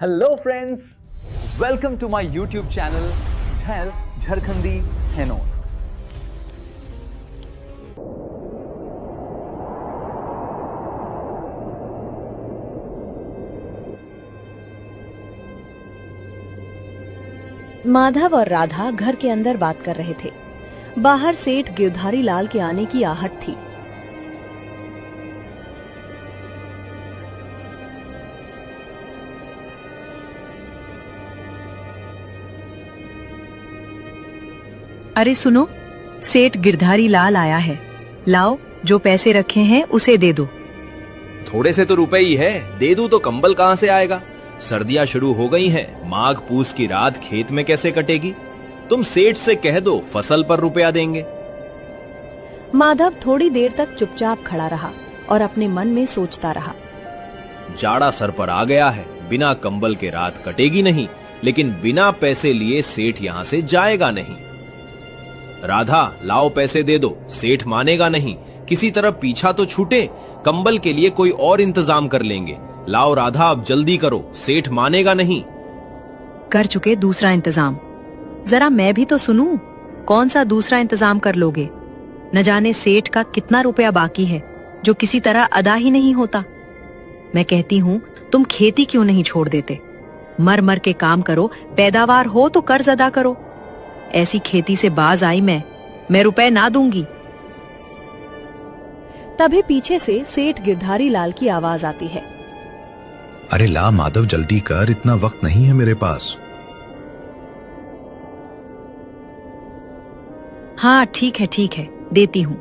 Hello friends, welcome to my YouTube channel Tell Jharkhandi Henos। Madhav और राधा घर के अंदर बात कर रहे थे। बाहर सेठ गिरधारी लाल के आने की आहट थी। अरे सुनो, सेठ गिरधारी लाल आया है। लाओ, जो पैसे रखे हैं उसे दे दो। थोड़े से तो रुपए ही है, दे दूं तो कंबल कहाँ से आएगा। सर्दियां शुरू हो गई हैं, माघ पूस की रात खेत में कैसे कटेगी। तुम सेठ से कह दो फसल पर रुपया देंगे। माधव थोड़ी देर तक चुपचाप खड़ा रहा और अपने मन में सोचता रहा। जाड़ा सर पर आ गया है, बिना कंबल के रात कटेगी नहीं, लेकिन बिना पैसे लिए सेठ यहाँ से जाएगा नहीं। राधा, लाओ पैसे दे दो, सेठ मानेगा नहीं, किसी तरह पीछा तो छूटे, कंबल के लिए कोई और इंतजाम कर लेंगे। लाओ राधा, अब जल्दी करो, सेठ मानेगा नहीं। कर चुके दूसरा इंतजाम, जरा मैं भी तो सुनूं, कौन सा दूसरा इंतजाम कर लोगे। न जाने सेठ का कितना रुपया बाकी है जो किसी तरह अदा ही नहीं होता। मैं कहती हूँ तुम खेती क्यों नहीं छोड़ देते, मर मर के काम करो, पैदावार हो तो कर्ज अदा करो। ऐसी खेती से बाज आई मैं रुपए ना दूंगी। तभी पीछे से सेठ गिरधारी लाल की आवाज आती है। अरे ला माधव, जल्दी कर, इतना वक्त नहीं है मेरे पास। हाँ ठीक है, देती हूँ।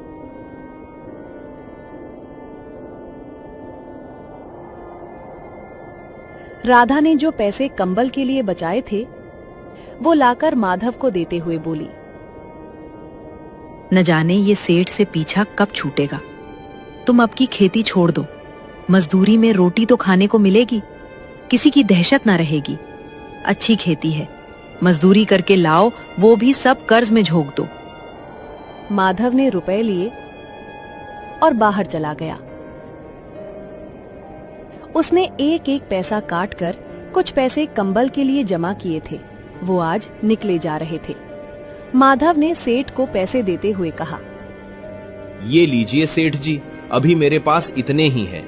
राधा ने जो पैसे कंबल के लिए बचाए थे वो लाकर माधव को देते हुए बोली, न जाने ये सेठ से पीछा कब छूटेगा। तुम अब की खेती छोड़ दो, मजदूरी में रोटी तो खाने को मिलेगी, किसी की दहशत ना रहेगी। अच्छी खेती है, मजदूरी करके लाओ, वो भी सब कर्ज में झोंक दो। माधव ने रुपए लिए और बाहर चला गया। उसने एक एक पैसा काट कर कुछ पैसे कंबल के लिए जमा किए थे, वो आज निकले जा रहे थे। माधव ने सेठ को पैसे देते हुए कहा, ये लीजिए सेठ जी, अभी मेरे पास इतने ही हैं।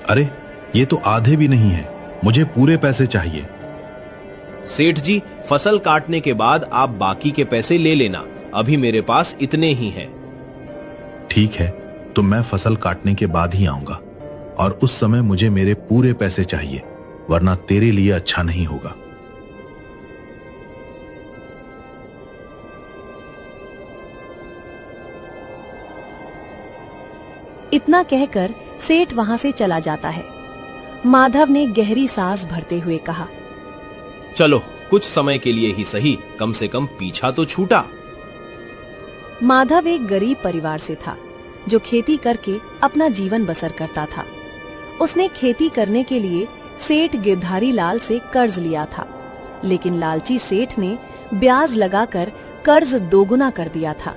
अरे ये तो आधे भी नहीं है, मुझे पूरे पैसे चाहिए। सेठ जी, फसल काटने के बाद आप बाकी के पैसे ले लेना, अभी मेरे पास इतने ही हैं। ठीक है, तो मैं फसल काटने के बाद ही आऊंगा, और उस समय मुझे मेरे पूरे पैसे चाहिए, वरना तेरे लिए अच्छा नहीं होगा। इतना कहकर सेठ वहां से चला जाता है। माधव ने गहरी सांस भरते हुए कहा, चलो कुछ समय के लिए ही सही, कम से कम पीछा तो छूटा। माधव एक गरीब परिवार से था जो खेती करके अपना जीवन बसर करता था। उसने खेती करने के लिए सेठ गिरधारी लाल से कर्ज लिया था, लेकिन लालची सेठ ने ब्याज लगाकर कर्ज दोगुना कर दिया था।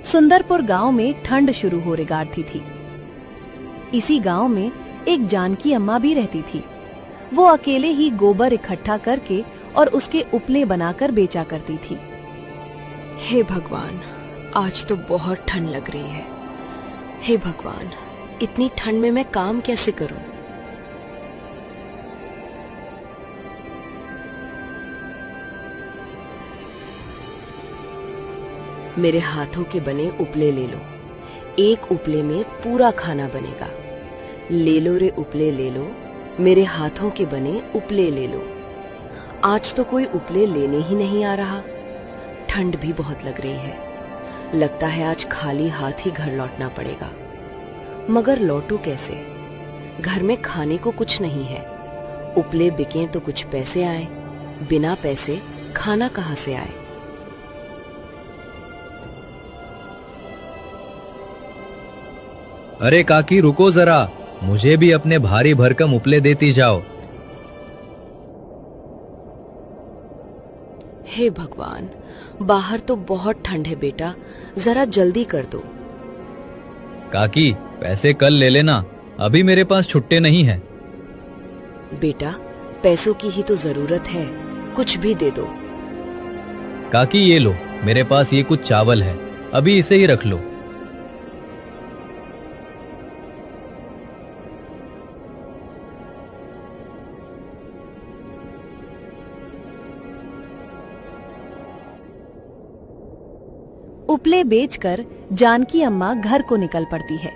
सुंदरपुर गांव में ठंड शुरू हो रेगाड़ती थी। इसी गांव में एक जानकी अम्मा भी रहती थी। वो अकेले ही गोबर इकट्ठा करके और उसके उपले बनाकर बेचा करती थी। हे भगवान, आज तो बहुत ठंड लग रही है। हे भगवान, इतनी ठंड में मैं काम कैसे करूं? मेरे हाथों के बने उपले ले लो, एक उपले में पूरा खाना बनेगा। ले लो रे उपले ले लो, मेरे हाथों के बने उपले ले लो। आज तो कोई उपले लेने ही नहीं आ रहा। ठंड भी बहुत लग रही है, लगता है आज खाली हाथ ही घर लौटना पड़ेगा। मगर लौटूं कैसे? घर में खाने को कुछ नहीं है। उपले बिकें तो कुछ पैसे आए, बिना पैसे खाना कहाँ से आए? अरे काकी रुको जरा, मुझे भी अपने भारी भरकम उपले देती जाओ। हे भगवान, बाहर तो बहुत ठंड है बेटा, जरा जल्दी कर दो। काकी पैसे कल ले लेना, अभी मेरे पास छुट्टे नहीं हैं। बेटा, पैसों की ही तो जरूरत है, कुछ भी दे दो। काकी ये लो, मेरे पास ये कुछ चावल है, अभी इसे ही रख लो। उपले बेचकर जानकी अम्मा घर को निकल पड़ती है।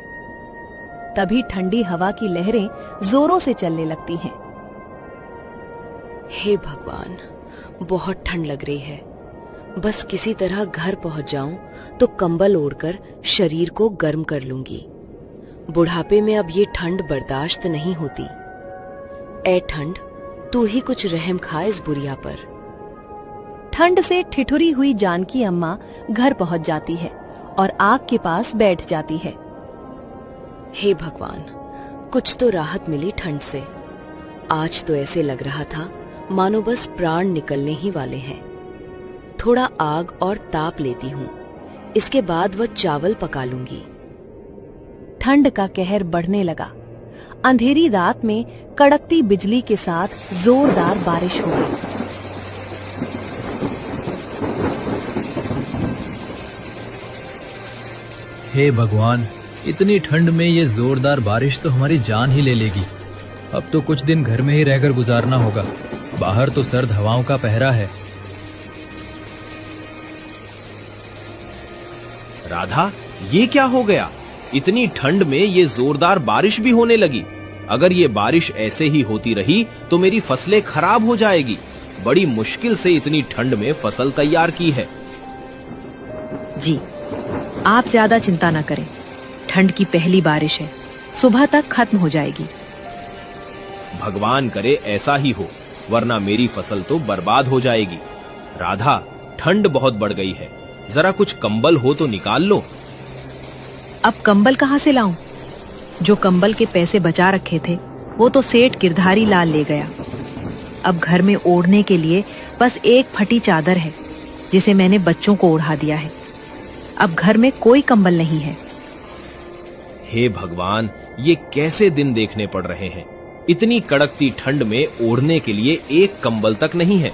तभी ठंडी हवा की लहरें जोरों से चलने लगती हैं। हे भगवान, बहुत ठंड लग रही है। बस किसी तरह घर पहुंच जाऊं तो कंबल ओढ़कर शरीर को गर्म कर लूंगी। बुढ़ापे में अब ये ठंड बर्दाश्त नहीं होती। ऐ ठंड, तू ही कुछ रहम खा इस बुढ़िया पर। ठंड से ठिठुरी हुई जानकी अम्मा घर पहुंच जाती है और आग के पास बैठ जाती है। हे भगवान, कुछ तो राहत मिली ठंड से। आज तो ऐसे लग रहा था मानो बस प्राण निकलने ही वाले हैं। थोड़ा आग और ताप लेती हूँ, इसके बाद वह चावल पका लूंगी। ठंड का कहर बढ़ने लगा। अंधेरी रात में कड़कती बिजली के साथ जोरदार बारिश हो गई। हे भगवान, इतनी ठंड में ये जोरदार बारिश तो हमारी जान ही ले लेगी। अब तो कुछ दिन घर में ही रहकर गुजारना होगा। बाहर तो सर्द हवाओं का पहरा है। राधा, ये क्या हो गया? इतनी ठंड में ये जोरदार बारिश भी होने लगी। अगर ये बारिश ऐसे ही होती रही तो मेरी फसलें खराब हो जाएगी। बड़ी मुश्किल से इतनी ठंड में फसल तैयार की है। जी, आप ज्यादा चिंता न करें। ठंड की पहली बारिश है, सुबह तक खत्म हो जाएगी। भगवान करे ऐसा ही हो, वरना मेरी फसल तो बर्बाद हो जाएगी। राधा, ठंड बहुत बढ़ गई है, जरा कुछ कंबल हो तो निकाल लो। अब कंबल कहाँ से लाऊं? जो कंबल के पैसे बचा रखे थे वो तो सेठ गिरधारी लाल ले गया। अब घर में ओढ़ने के लिए बस एक फटी चादर है, जिसे मैंने बच्चों को ओढ़ा दिया है। अब घर में कोई कंबल नहीं है। हे भगवान, ये कैसे दिन देखने पड़ रहे हैं। इतनी कड़कती ठंड में ओढ़ने के लिए एक कंबल तक नहीं है।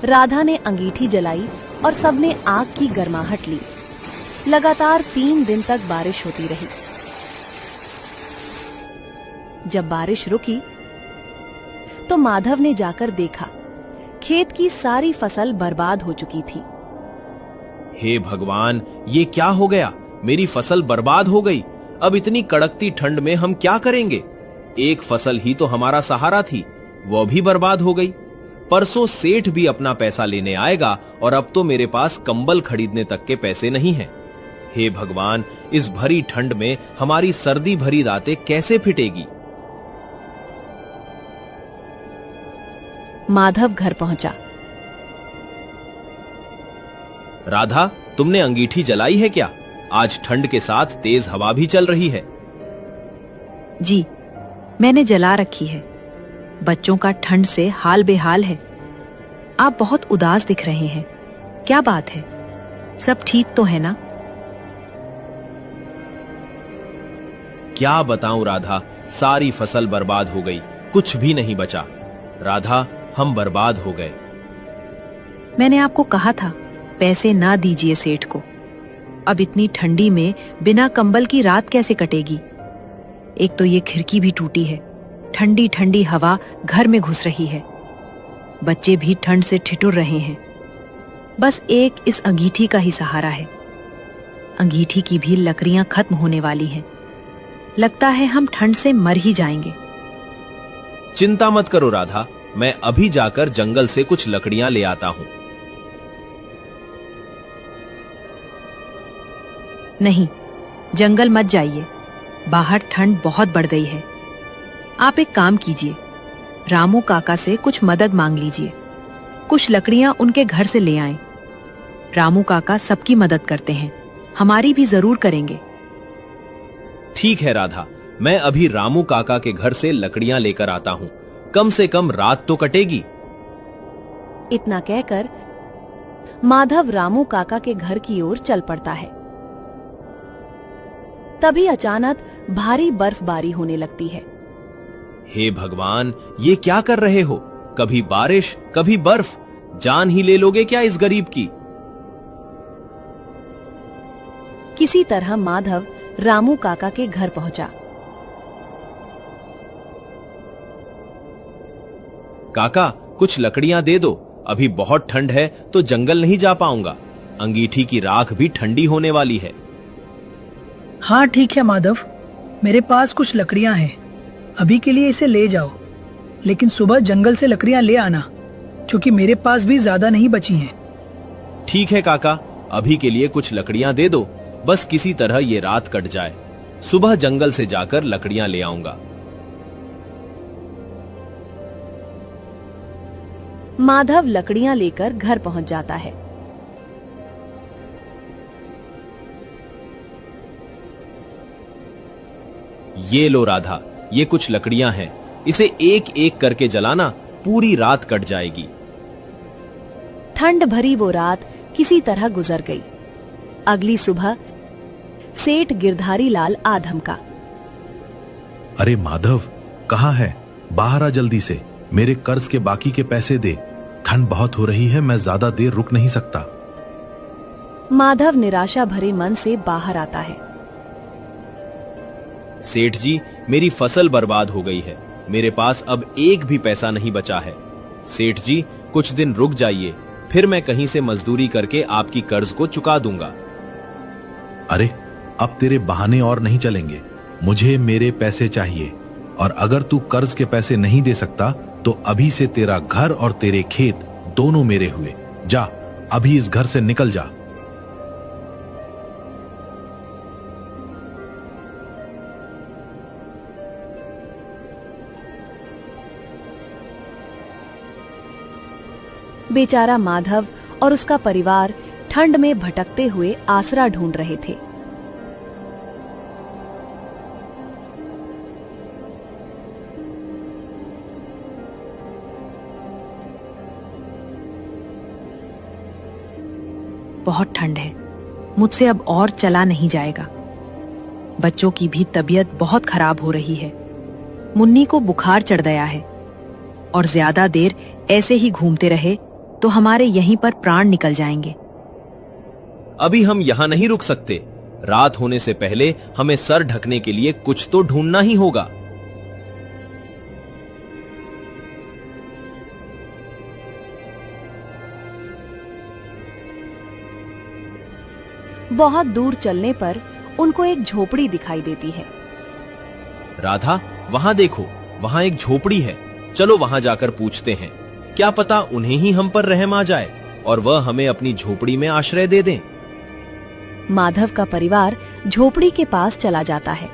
राधा ने अंगीठी जलाई और सबने आग की गर्माहट ली। लगातार 3 दिन तक बारिश होती रही। जब बारिश रुकी तो माधव ने जाकर देखा, खेत की सारी फसल बर्बाद हो चुकी थी। हे भगवान, ये क्या हो गया? मेरी फसल बर्बाद हो गई। अब इतनी कड़कती ठंड में हम क्या करेंगे? एक फसल ही तो हमारा सहारा थी, वह भी बर्बाद हो गई। परसों सेठ भी अपना पैसा लेने आएगा और अब तो मेरे पास कंबल खरीदने तक के पैसे नहीं हैं। हे भगवान, इस भरी ठंड में हमारी सर्दी भरी रातें कैसे फिटेगी? माधव घर पहुंचा। राधा, तुमने अंगीठी जलाई है क्या? आज ठंड के साथ तेज हवा भी चल रही है। जी, मैंने जला रखी है। बच्चों का ठंड से हाल बेहाल है। आप बहुत उदास दिख रहे हैं, क्या बात है? सब ठीक तो है ना? क्या बताऊं राधा, सारी फसल बर्बाद हो गई, कुछ भी नहीं बचा। राधा, हम बर्बाद हो गए। मैंने आपको कहा था पैसे ना दीजिए सेठ को। अब इतनी ठंडी में बिना कंबल की रात कैसे कटेगी? एक तो ये खिड़की भी टूटी है, ठंडी ठंडी हवा घर में घुस रही है। बच्चे भी ठंड से ठिठुर रहे हैं। बस एक इस अंगीठी का ही सहारा है। अंगीठी की भी लकड़ियां खत्म होने वाली हैं। लगता है हम ठंड से मर ही जाएंगे। चिंता मत करो राधा, मैं अभी जाकर जंगल से कुछ लकड़ियां ले आता हूं। नहीं, जंगल मत जाइए, बाहर ठंड बहुत बढ़ गई है। आप एक काम कीजिए, रामू काका से कुछ मदद मांग लीजिए। कुछ लकड़ियां उनके घर से ले आएं। रामू काका सबकी मदद करते हैं, हमारी भी जरूर करेंगे। ठीक है राधा, मैं अभी रामू काका के घर से लकड़ियां लेकर आता हूं। कम से कम रात तो कटेगी। इतना कहकर माधव रामू काका के घर की ओर चल पड़ता है। तभी अचानक भारी बर्फबारी होने लगती है। हे भगवान, ये क्या कर रहे हो? कभी बारिश, कभी बर्फ, जान ही ले लोगे क्या इस गरीब की? किसी तरह माधव रामू काका के घर पहुंचा। काका, कुछ लकड़ियां दे दो, अभी बहुत ठंड है तो जंगल नहीं जा पाऊंगा। अंगीठी की राख भी ठंडी होने वाली है। हाँ ठीक है माधव, मेरे पास कुछ लकड़ियां हैं, अभी के लिए इसे ले जाओ, लेकिन सुबह जंगल से लकड़ियां ले आना, क्योंकि मेरे पास भी ज्यादा नहीं बची हैं। ठीक है काका, अभी के लिए कुछ लकड़ियां दे दो, बस किसी तरह ये रात कट जाए। सुबह जंगल से जाकर लकड़ियां ले आऊंगा। माधव लकड़ियां लेकर घर पहुंच जाता है। ये लो राधा, ये कुछ लकड़ियां हैं, इसे एक एक करके जलाना, पूरी रात कट जाएगी। ठंड भरी वो रात किसी तरह गुजर गई। अगली सुबह सेठ गिरधारी लाल आ धमका। अरे माधव, कहाँ है? बाहर आ जल्दी से, मेरे कर्ज के बाकी के पैसे दे। ठंड बहुत हो रही है, मैं ज्यादा देर रुक नहीं सकता। माधव निराशा भरे मन से बाहर आता है। सेठ जी, मेरी फसल बर्बाद हो गई है, मेरे पास अब एक भी पैसा नहीं बचा है। सेठ जी, कुछ दिन रुक जाइए, फिर मैं कहीं से मजदूरी करके आपकी कर्ज को चुका दूंगा। अरे, अब तेरे बहाने और नहीं चलेंगे, मुझे मेरे पैसे चाहिए, और अगर तू कर्ज के पैसे नहीं दे सकता तो अभी से तेरा घर और तेरे खेत दोनों मेरे हुए। जा, अभी इस घर से निकल जा। बेचारा माधव और उसका परिवार ठंड में भटकते हुए आसरा ढूंढ रहे थे। बहुत ठंड है, मुझसे अब और चला नहीं जाएगा। बच्चों की भी तबीयत बहुत खराब हो रही है। मुन्नी को बुखार चढ़ गया है, और ज्यादा देर ऐसे ही घूमते रहे तो हमारे यहीं पर प्राण निकल जाएंगे। अभी हम यहां नहीं रुक सकते, रात होने से पहले हमें सर ढकने के लिए कुछ तो ढूंढना ही होगा। बहुत दूर चलने पर उनको एक झोपड़ी दिखाई देती है। राधा, वहां देखो, वहां एक झोपड़ी है, चलो वहां जाकर पूछते हैं, क्या पता उन्हें ही हम पर रहम आ जाए और वह हमें अपनी झोपड़ी में आश्रय दे दें। माधव का परिवार झोपड़ी के पास चला जाता है।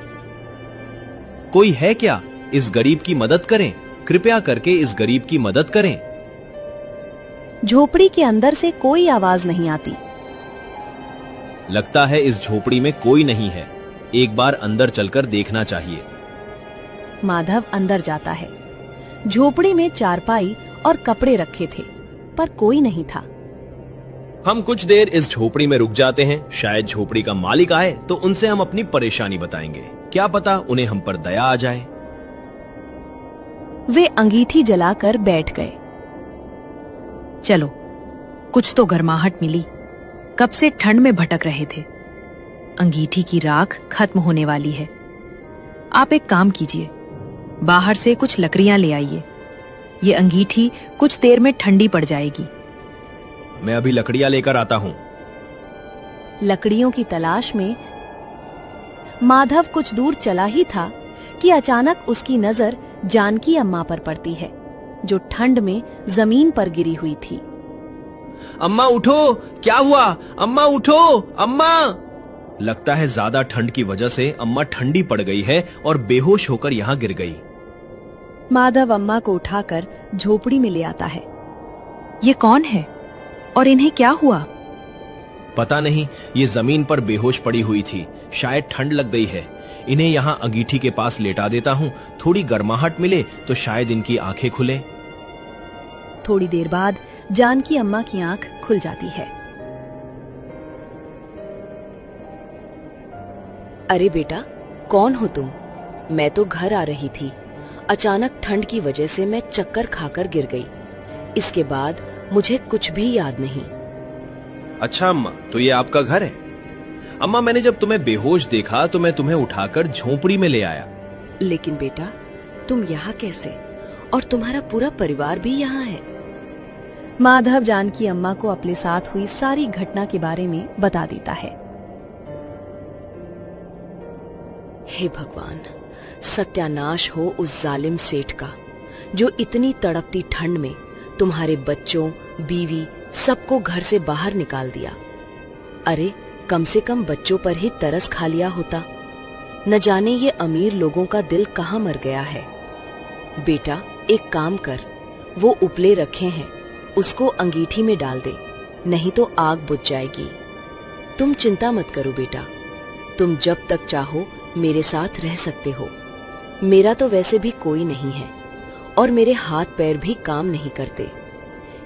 कोई है क्या? इस गरीब की मदद करें, कृपया करके इस गरीब की मदद करें। झोपड़ी के अंदर से कोई आवाज नहीं आती। लगता है इस झोपड़ी में कोई नहीं है, एक बार अंदर चलकर देखना चाहिए। माधव अंदर जाता है। झोपड़ी में चारपाई और कपड़े रखे थे, पर कोई नहीं था। हम कुछ देर इस झोपड़ी में रुक जाते हैं, शायद झोपड़ी का मालिक आए तो उनसे हम अपनी परेशानी बताएंगे, क्या पता उन्हें हम पर दया आ जाए। वे अंगीठी जलाकर बैठ गए। चलो, कुछ तो गर्माहट मिली, कब से ठंड में भटक रहे थे। अंगीठी की राख खत्म होने वाली है। आप एक काम कीजिए, बाहर से कुछ लकड़ियां ले आइए, ये अंगीठी कुछ देर में ठंडी पड़ जाएगी। मैं अभी लकड़ियां लेकर आता हूं। लकड़ियों की तलाश में माधव कुछ दूर चला ही था कि अचानक उसकी नजर जानकी अम्मा पर पड़ती है, जो ठंड में जमीन पर गिरी हुई थी। अम्मा उठो, क्या हुआ? अम्मा उठो, अम्मा! लगता है ज्यादा ठंड की वजह से अम्मा ठंडी पड़ गई है और बेहोश होकर यहाँ गिर गई। माधव अम्मा को उठाकर झोपड़ी में ले आता है। ये कौन है और इन्हें क्या हुआ? पता नहीं, ये जमीन पर बेहोश पड़ी हुई थी, शायद ठंड लग गई है। इन्हें यहाँ अंगीठी के पास लेटा देता हूँ, थोड़ी गर्माहट मिले तो शायद इनकी आंखें खुले। थोड़ी देर बाद जानकी अम्मा की आंख खुल जाती है। अरे बेटा, कौन हो तुम? मैं तो घर आ रही थी। अचानक ठंड की वजह से मैं चक्कर खाकर गिर गई। इसके बाद मुझे कुछ भी याद नहीं। अच्छा अम्मा, तो ये आपका घर है? अम्मा, मैंने जब तुम्हें बेहोश देखा तो मैं तुम्हें उठाकर झोपड़ी में ले आया। लेकिन बेटा, तुम यहाँ कैसे? और तुम्हारा पूरा परिवार भी यहाँ है? माधव जानकी अम्मा को अपने साथ हुई सारी घटना के बारे में बता देता है। हे भगवान, सत्यानाश हो उस जालिम सेठ का, जो इतनी तड़पती ठंड में तुम्हारे बच्चों, बीवी सबको घर से बाहर निकाल दिया। अरे, कम से कम बच्चों पर ही तरस खा लिया होता। न जाने ये अमीर लोगों का दिल कहाँ मर गया है। बेटा, एक काम कर, वो उपले रखे हैं, उसको अंगीठी में डाल दे, नहीं तो आग बुझ जाएगी। तुम चिंता मत करो बेटा, तुम जब तक चाहो मेरे साथ रह सकते हो। मेरा तो वैसे भी कोई नहीं है और मेरे हाथ पैर भी काम नहीं करते।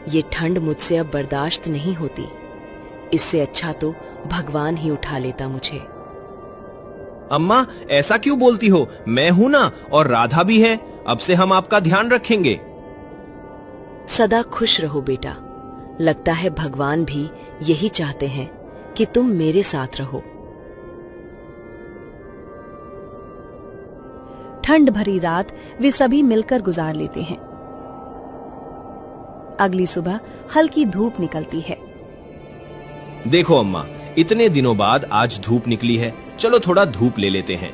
ये ठंड मुझसे अब बर्दाश्त नहीं होती। इससे अच्छा तो भगवान ही उठा लेता मुझे। अम्मा, ऐसा क्यों बोलती हो? मैं हूं ना, और राधा भी है। अब से हम आपका ध्यान रखेंगे। सदा खुश रहो बेटा। लगता है भगवान भी यही चाहते हैं कि तुम मेरे साथ रहो। ठंड भरी रात वे सभी मिलकर गुजार लेते हैं। अगली सुबह हल्की धूप निकलती है। देखो अम्मा, इतने दिनों बाद आज धूप निकली है, चलो थोड़ा धूप ले लेते हैं।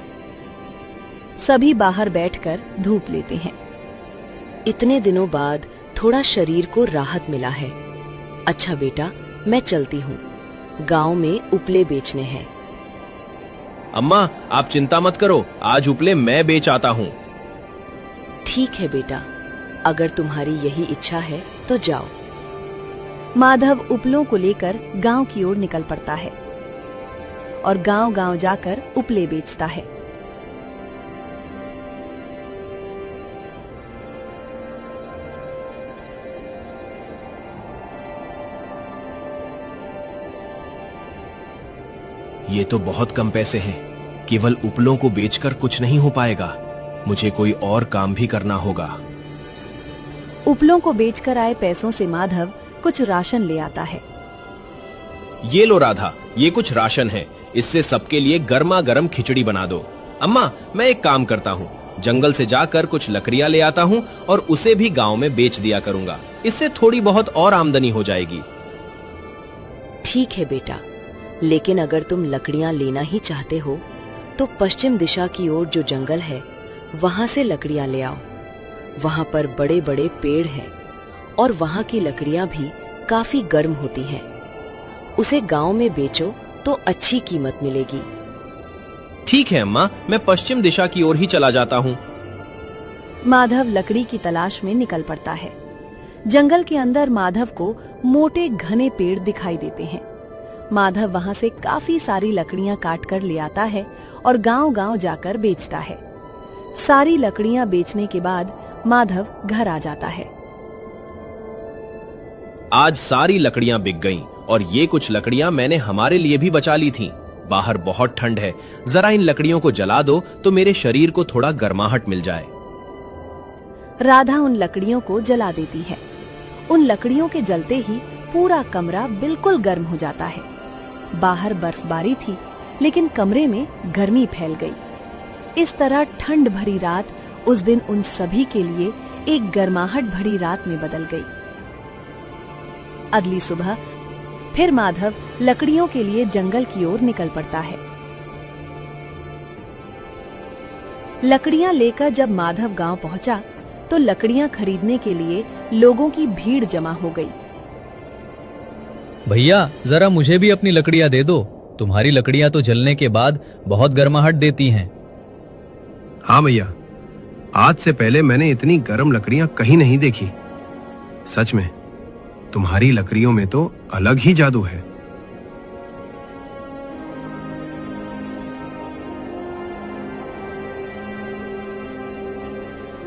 सभी बाहर बैठकर धूप लेते हैं। इतने दिनों बाद थोड़ा शरीर को राहत मिला है। अच्छा बेटा, मैं चलती हूँ, गांव में उपले बेचने हैं। अम्मा, आप चिंता मत करो, आज उपले मैं बेच आता हूँ। ठीक है बेटा, अगर तुम्हारी यही इच्छा है तो जाओ। माधव उपलों को लेकर गांव की ओर निकल पड़ता है और गांव-गांव जाकर उपले बेचता है। ये तो बहुत कम पैसे हैं। केवल उपलों को बेचकर कुछ नहीं हो पाएगा, मुझे कोई और काम भी करना होगा। उपलों को बेचकर आए पैसों से माधव कुछ राशन ले आता है। ये लो राधा, ये कुछ राशन है, इससे सबके लिए गर्मा गर्म खिचड़ी बना दो। अम्मा, मैं एक काम करता हूँ, जंगल से जाकर कुछ लकड़ियां ले आता हूँ और उसे भी गांव में बेच दिया करूंगा। इससे थोड़ी बहुत और आमदनी हो जाएगी। ठीक है बेटा, लेकिन अगर तुम लकड़ियां लेना ही चाहते हो तो पश्चिम दिशा की ओर जो जंगल है वहां से लकड़ियां ले आओ। वहां पर बड़े बड़े पेड़ हैं और वहां की लकड़ियां भी काफी गर्म होती हैं। उसे गांव में बेचो तो अच्छी कीमत मिलेगी। ठीक है अम्मा, मैं पश्चिम दिशा की ओर ही चला जाता हूँ। माधव लकड़ी की तलाश में निकल पड़ता है। जंगल के अंदर माधव को मोटे घने पेड़ दिखाई देते हैं। माधव वहां से काफी सारी लकड़ियां काट कर ले आता है और गांव-गांव जाकर बेचता है। सारी लकड़ियां बेचने के बाद माधव घर आ जाता है। आज सारी लकड़ियां बिक गईं और ये कुछ लकड़ियां मैंने हमारे लिए भी बचा ली थीं। बाहर बहुत ठंड है, जरा इन लकड़ियों को जला दो तो मेरे शरीर को थोड़ा गर्माहट मिल जाए। राधा उन लकड़ियों को जला देती है। उन लकड़ियों के जलते ही पूरा कमरा बिल्कुल गर्म हो जाता है। बाहर बर्फबारी थी, लेकिन कमरे में गर्मी फैल गई। इस तरह ठंड भरी रात उस दिन उन सभी के लिए एक गर्माहट भरी रात में बदल गई। अगली सुबह फिर माधव लकड़ियों के लिए जंगल की ओर निकल पड़ता है। लकड़ियां लेकर जब माधव गांव पहुंचा तो लकड़ियां खरीदने के लिए लोगों की भीड़ जमा हो गई। भैया, जरा मुझे भी अपनी लकड़ियां दे दो। तुम्हारी लकड़ियां तो जलने के बाद बहुत गर्माहट देती हैं। हाँ भैया, आज से पहले मैंने इतनी गर्म लकड़ियां कहीं नहीं देखी। सच में तुम्हारी लकड़ियों में तो अलग ही जादू है।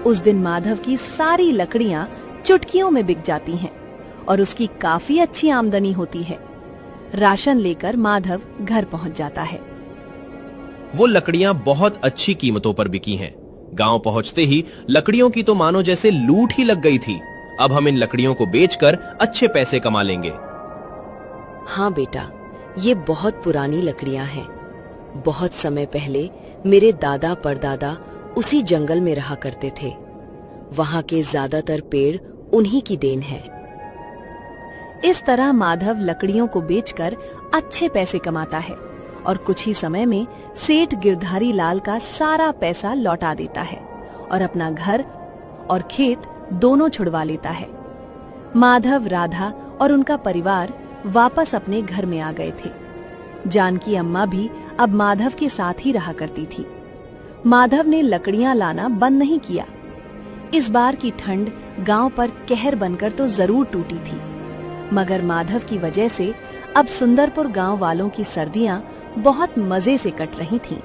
उस दिन माधव की सारी लकड़ियां चुटकियों में बिक जाती हैं और उसकी काफी अच्छी आमदनी होती है। राशन लेकर माधव घर पहुंच जाता है। वो लकड़ियां बहुत अच्छी कीमतों पर बिकी हैं। गांव पहुंचते ही लकड़ियों की तो मानो जैसे लूट ही लग गई थी। अब हम इन लकड़ियों को बेचकर अच्छे पैसे कमा लेंगे। हाँ बेटा, ये बहुत पुरानी लकड़ियां हैं। बहुत समय पहले मेरे दादा परदादा उसी जंगल में रहा करते थे। वहां के ज्यादातर पेड़ उन्हीं की देन है। इस तरह माधव लकड़ियों को बेचकर अच्छे पैसे कमाता है और कुछ ही समय में सेठ गिरधारी लाल का सारा पैसा लौटा देता है और अपना घर और खेत दोनों छुड़वा लेता है। माधव, राधा और उनका परिवार वापस अपने घर में आ गए थे। जानकी अम्मा भी अब माधव के साथ ही रहा करती थी। माधव ने लकड़ियां लाना बंद नहीं किया। इस बार की ठंड गांव पर कहर बनकर तो जरूर टूटी थी, मगर माधव की वजह से अब सुंदरपुर गांव वालों की सर्दियां बहुत मजे से कट रही थीं।